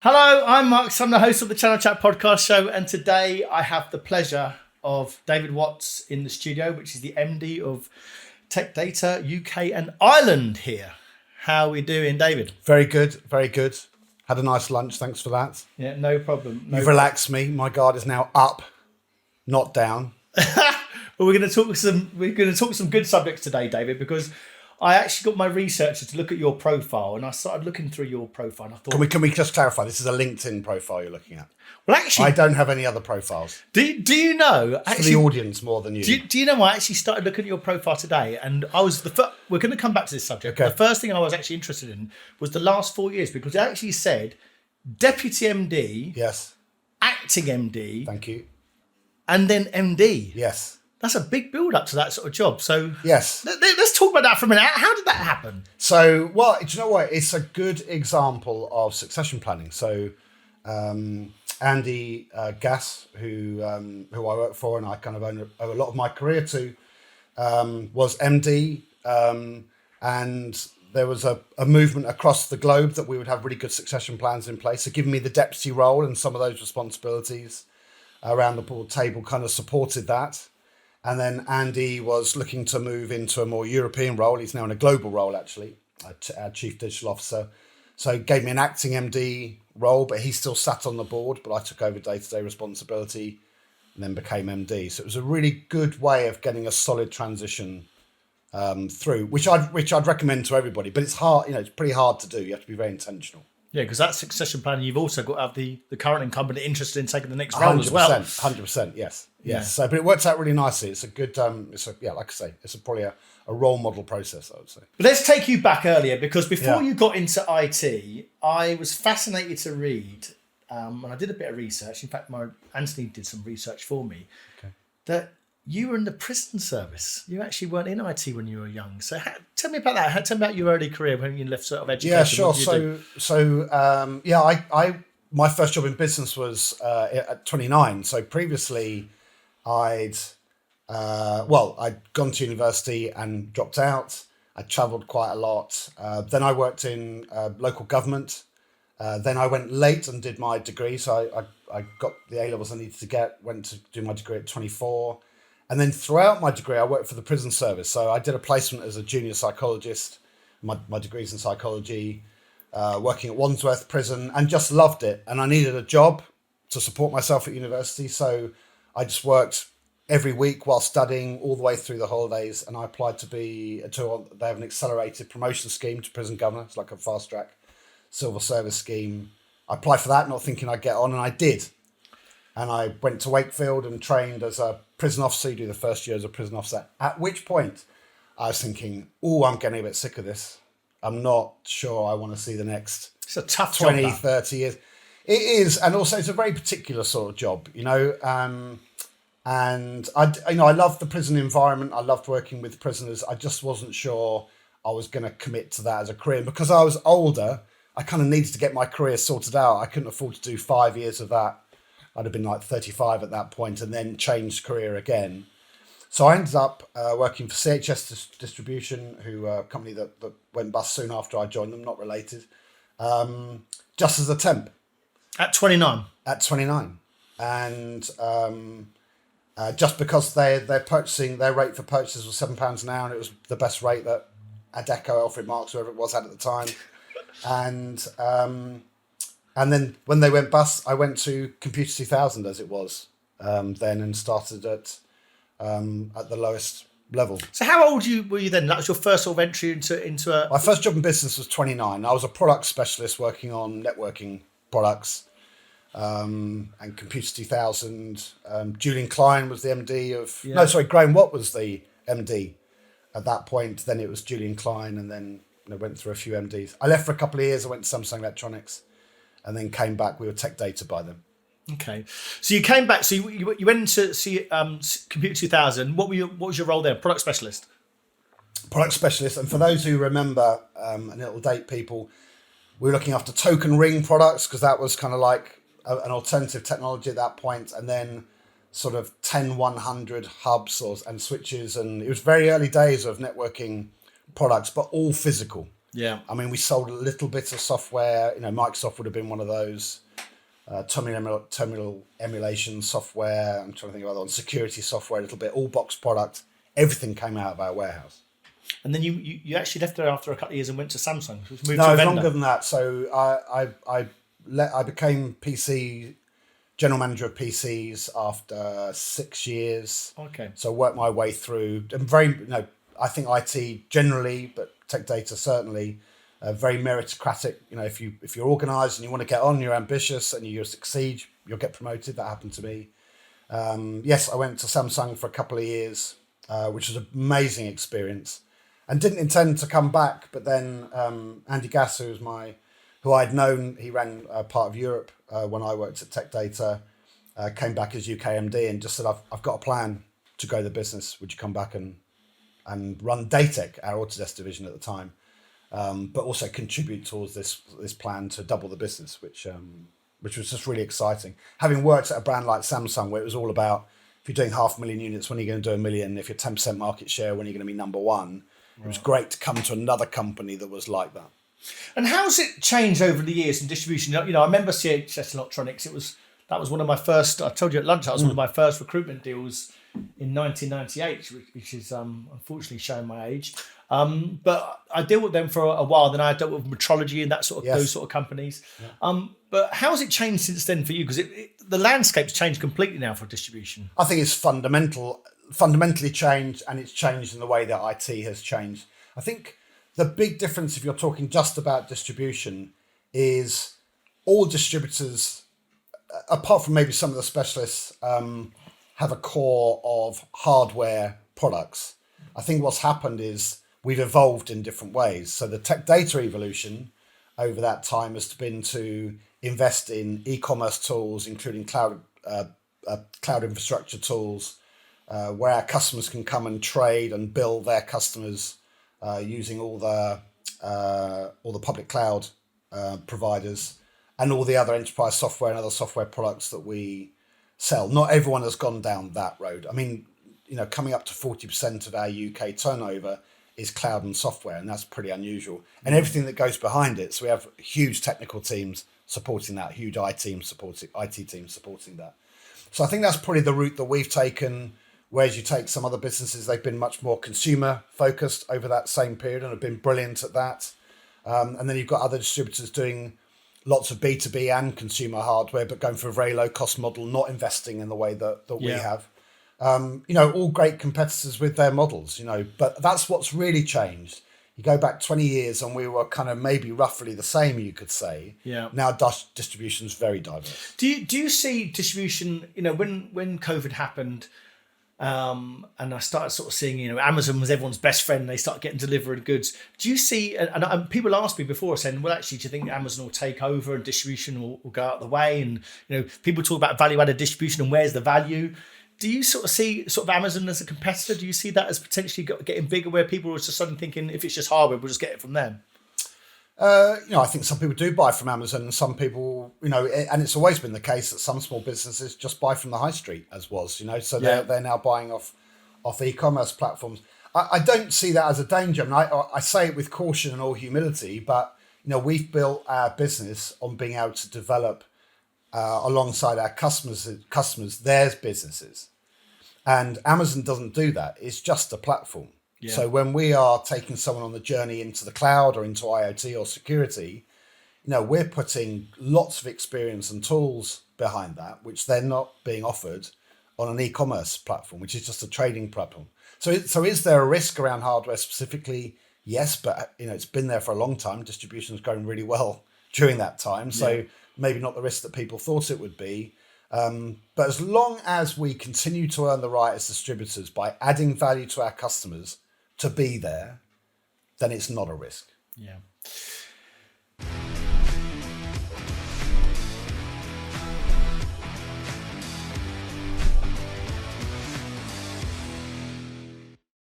Hello, I'm Mark. I'm the host of the Channel Chat podcast show, and today I have the pleasure of David Watts in the studio, which is the MD of Tech Data UK and Ireland here. How are we doing, David? Very good, very good. Had a nice lunch, thanks for that. Yeah, no problem. You've relaxed me. My guard is now up, not down. Well, we're going to talk some good subjects today, David, because I actually got my researcher to look at your profile, and I started looking through your profile, and I thought, Can we just clarify? This is a LinkedIn profile you're looking at. well, actually, I don't have any other profiles. do you know? For Actually, the audience more than you. do you know? I actually started looking at your profile today, and I was we're going to come back to this subject. Okay. The first thing I was actually interested in was the last 4 years, because it actually said deputy MD, Yes, acting MD, thank you. and then MD. Yes, That's a big build up to that sort of job. So yes. let's talk about that for a minute. How did that happen? So, well, do you know what? It's a good example of succession planning. So, Andy Gass, who I work for and I kind of owe a lot of my career to, was MD, and there was a movement across the globe that we would have really good succession plans in place. So, giving me the deputy role and some of those responsibilities around the board table kind of supported that. And then Andy was looking to move into a more European role. He's now in a global role, actually, our Chief Digital Officer. So he gave me an acting MD role, but he still sat on the board. But I took over day-to-day responsibility and then became MD. So it was a really good way of getting a solid transition through, which I'd recommend to everybody. But it's hard, it's pretty hard to do. You have to be very intentional. Yeah, because that succession plan, you've also got to have the current incumbent interested in taking the next role as well. 100%, yes. Yeah. Yes. So, but it works out really nicely. It's a good, like I say, it's probably a role model process, I would say. But let's take you back earlier, because before Yeah. you got into IT, I was fascinated to read, and I did a bit of research. In fact, Anthony did some research for me, that you were in the prison service. You actually weren't in IT when you were young. So tell me about that. Tell me about your early career when you left sort of education. Yeah, sure. What did you do? I my first job in business was at 29. So previously, I'd gone to university and dropped out. I travelled quite a lot. Then I worked in local government. Then I went late and did my degree. So I got the A-levels I needed to get, went to do my degree at 24. And then throughout my degree, I worked for the prison service. So I did a placement as a junior psychologist. My degree's in psychology, working at Wandsworth Prison, and just loved it. And I needed a job to support myself at university. So I just worked every week while studying all the way through the holidays. And I applied they have an accelerated promotion scheme to prison governor. It's like a fast track civil service scheme. I applied for that, not thinking I'd get on, and I did. And I went to Wakefield and trained as a prison officer. You do the first year as a prison officer. At which point I was thinking, I'm getting a bit sick of this. I'm not sure I want to see the next It's a tough 20, job, 30 years. It is. And also it's a very particular sort of job, and I love the prison environment. I loved working with prisoners. I just wasn't sure I was going to commit to that as a career. And because I was older, I kind of needed to get my career sorted out. I couldn't afford to do 5 years of that. I'd have been like 35 at that point and then changed career again. So I ended up working for CHS Distribution, who a company that went bust soon after I joined them, not related, just as a temp. At 29? At 29. And just because their rate for purchases was £7 an hour, and it was the best rate that Adecco, Alfred Marks, whoever it was, had at the time. And then when they went bust, I went to Computer 2000 as it was then, and started at the lowest level. So how old were you then? That was your first sort of entry into a... My first job in business was 29. I was a product specialist working on networking products and Computer 2000. Julian Klein was the MD of... Yeah. No, sorry, Graham Watt was the MD at that point. Then it was Julian Klein, and then went through a few MDs. I left for a couple of years. I went to Samsung Electronics. And then came back. We were Tech Data by then. Okay, so you came back. So you went into see Computer 2000. What was your role there? Product specialist. Product specialist. And for those who remember, and it'll date people, we were looking after token ring products, because that was kind of like an alternative technology at that point. And then sort of 10100 hubs and switches, and it was very early days of networking products, but all physical. Yeah. I mean, we sold a little bit of software. Microsoft would have been one of those. Terminal emulation software. I'm trying to think of other ones. Security software, a little bit. All box product. Everything came out of our warehouse. And then you actually left there after a couple of years and went to Samsung. Moved No, to a it was vendor. longer than that. So I became PC general manager of PCs after 6 years. Okay. So I worked my way through. And I think IT generally, but Tech Data certainly, very meritocratic. If you're organised and you want to get on, you're ambitious and you succeed, you'll get promoted. That happened to me. Yes, I went to Samsung for a couple of years, which was an amazing experience, and didn't intend to come back. But then Andy Gass, who I'd known, he ran part of Europe when I worked at Tech Data, came back as UK MD and just said, I've got a plan to grow the business. Would you come back and run Datec, our Autodesk division at the time, but also contribute towards this plan to double the business, which was just really exciting. Having worked at a brand like Samsung, where it was all about, if you're doing 500,000 units, when are you going to do 1 million? If you're 10% market share, when are you going to be number one? Right. It was great to come to another company that was like that. And how's it changed over the years in distribution? I remember CHS Electronics. That was one of my first. I told you at lunch. That was one of my first recruitment deals in 1998, which is unfortunately showing my age. But I dealt with them for a while. Then I dealt with Metrology and that sort of those sort of companies. Yeah. But how has it changed since then for you? Because the landscape's changed completely now for distribution. I think it's fundamentally changed, and it's changed in the way that IT has changed. I think the big difference, if you're talking just about distribution, is all distributors, apart from maybe some of the specialists, have a core of hardware products. I think what's happened is we've evolved in different ways. So the Tech Data evolution over that time has been to invest in e-commerce tools, including cloud infrastructure tools, where our customers can come and trade and bill their customers using all the public cloud providers and all the other enterprise software and other software products that we sell. Not everyone has gone down that road. I mean, coming up to 40% of our UK turnover is cloud and software, and that's pretty unusual. And everything that goes behind it. So we have huge technical teams supporting that, huge IT teams supporting that. So I think that's probably the route that we've taken. Whereas you take some other businesses, they've been much more consumer focused over that same period and have been brilliant at that. And then you've got other distributors doing lots of B2B and consumer hardware, but going for a very low cost model, not investing in the way that we have. All great competitors with their models, but that's what's really changed. You go back 20 years and we were kind of maybe roughly the same, you could say. Yeah. Now distribution's very diverse. Do you see distribution, when COVID happened, and I started sort of seeing, Amazon was everyone's best friend. They started getting delivered goods. Do you see, and people asked me before saying, well, actually, do you think Amazon will take over and distribution will go out the way? And, people talk about value-added distribution and where's the value? Do you sort of see Amazon as a competitor? Do you see that as potentially getting bigger where people are just suddenly thinking, if it's just hardware, we'll just get it from them? I think some people do buy from Amazon, and some people, and it's always been the case that some small businesses just buy from the high street, as was, so they're now buying off e-commerce platforms. I don't see that as a danger. I mean, I say it with caution and all humility, but we've built our business on being able to develop alongside our customers their businesses, and Amazon doesn't do that. It's just a platform. Yeah. So when we are taking someone on the journey into the cloud or into IoT or security, we're putting lots of experience and tools behind that, which they're not being offered on an e-commerce platform, which is just a trading platform. So is there a risk around hardware specifically? Yes, but it's been there for a long time. Distribution's grown really well during that time. So maybe not the risk that people thought it would be. But as long as we continue to earn the right as distributors by adding value to our customers to be there, then it's not a risk. Yeah.